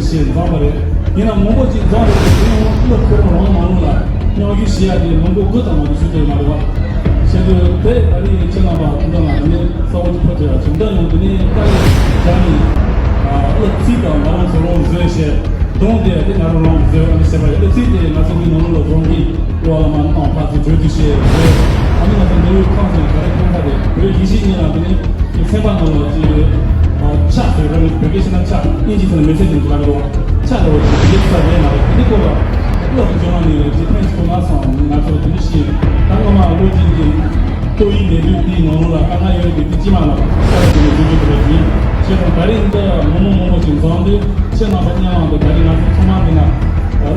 些地方的，你那蒙古经常的，因为客人老忙碌了，你要去西安的蒙古各种的水果嘛对吧？现在在那里经常吧，你知道吗？你稍微就不对了，从这用的你大概家里最高拿到手上这些，东的在拿到手上这你是吧？最的拿手里拿到手里，我嘛哪怕是就这些，他们那边都有抗生素来看他的，比如一些年了，你采访到了这个。恰对了，别个现在恰，年纪可能没才进去那个多，恰到是也是在那个，你过了，我很喜欢那个，这天从那上拿出东西，当个嘛，我今天都一年就比农了，刚刚有一个几万了，下来就特别低，现在白领的某经常的，现在白领的白领啊，他妈的呢，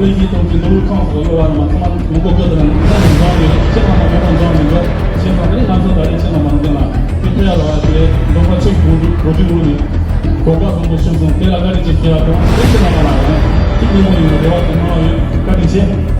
那些东西都是抗核药啊嘛，他妈蒙古各的人，那很装的，现在嘛很装那个，现在白领拿出白领现在忙的了。不要的话，这农发政府国际部的国家总部宣称，对那个的这些啊，都是那么来的，今年我有的话，可能要干点钱。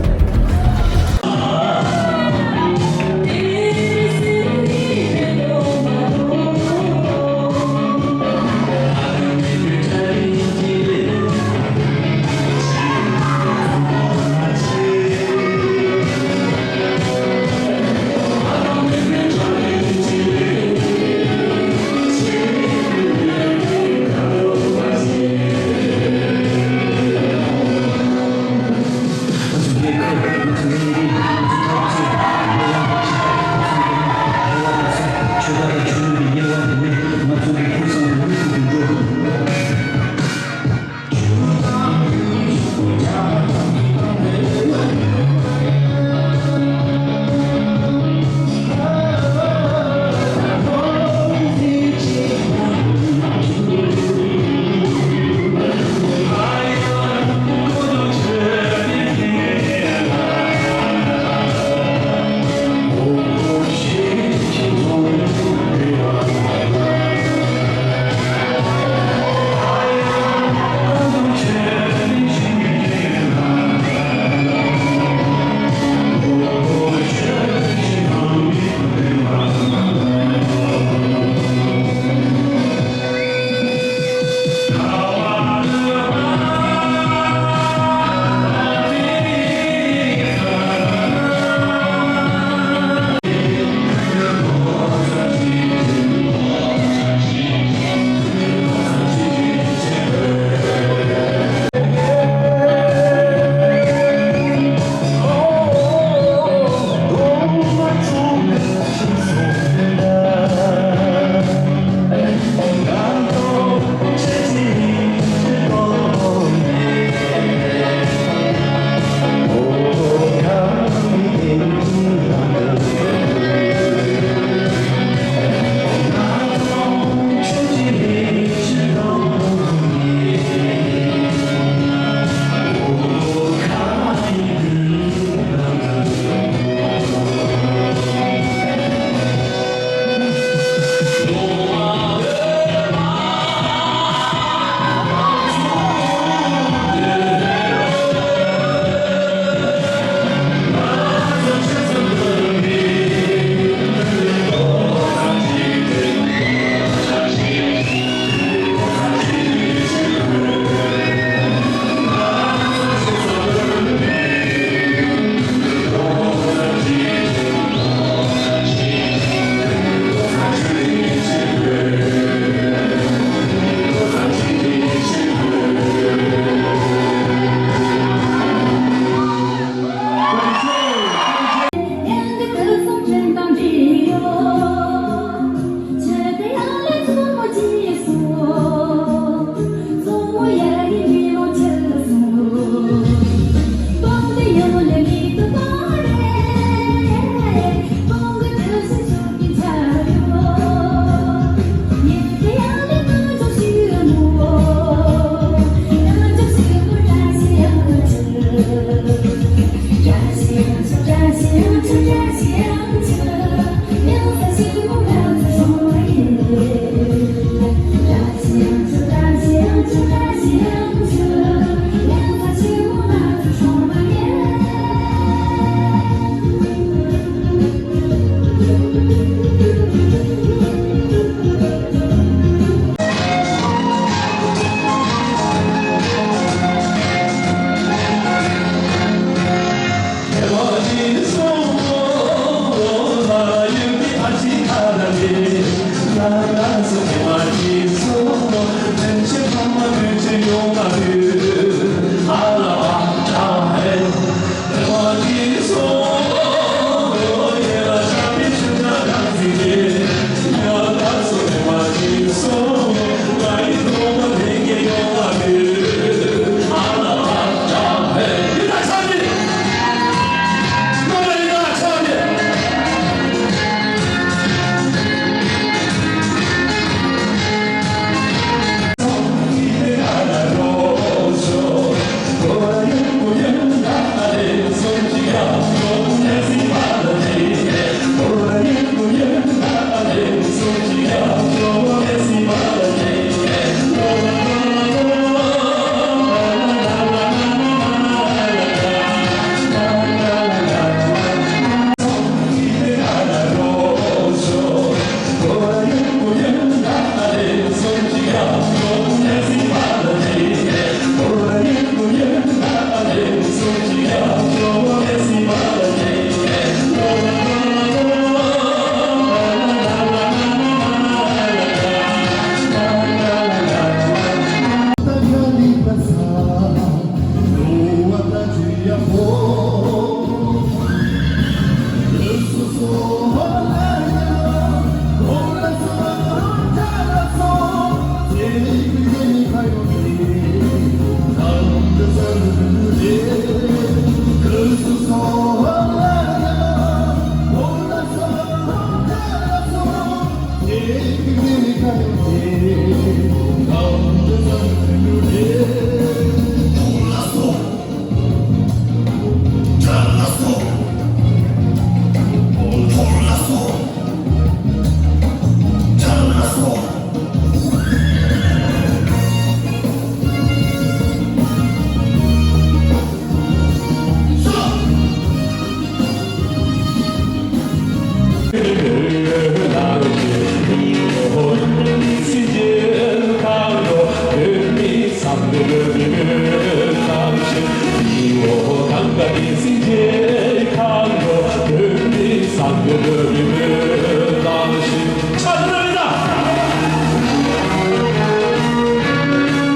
이제 강도 금리 상교들이는 당신 찬양합니다.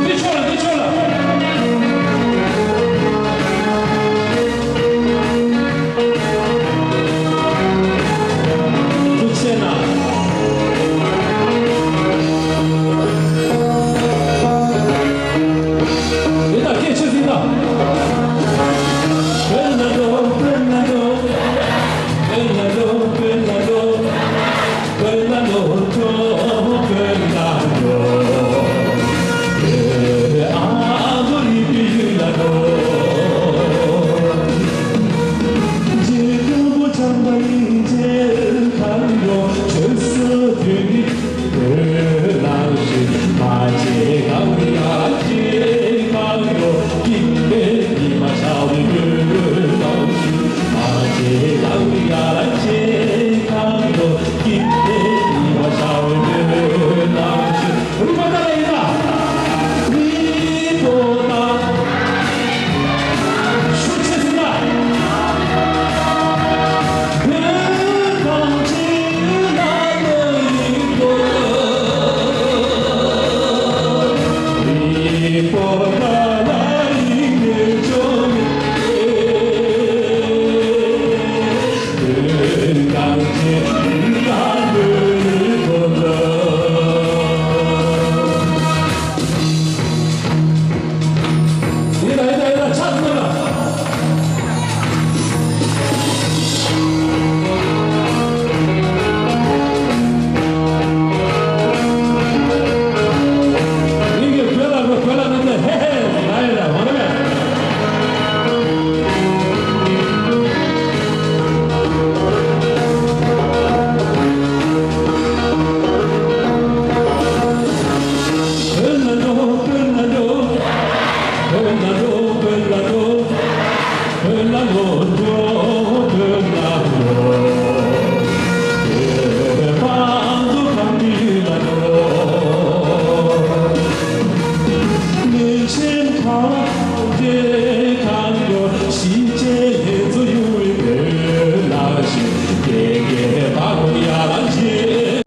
미쳐라 미쳐라 부채나 일단 깨쳤습니다. Bernardo, Bernardo, Bernardo, Bernardo, Bernardo, Bernardo, 아무리 빌라도 지금 장관 이제 강도 철수들이 그 당시 마지가 우리 아직 강도 김대리 마샤오리 그 당시 마지가 우리 아직 강도 김대리 마샤오리 그 당시 우리 만나라이다 우리보다 술 취했습니다. 그 당시 나는 우리보다 나이를 좀 그 당시 나를 보다 이다 찾는다. 이게 별하는데 헤헤 나이다 원하면 Bernardo, Bernardo, Bernardo, Bernardo, Bernardo, Bernardo, quando camminano, 내심 가운데 간거 시제에서 유입을 나시 내게 바보야란지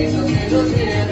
Eso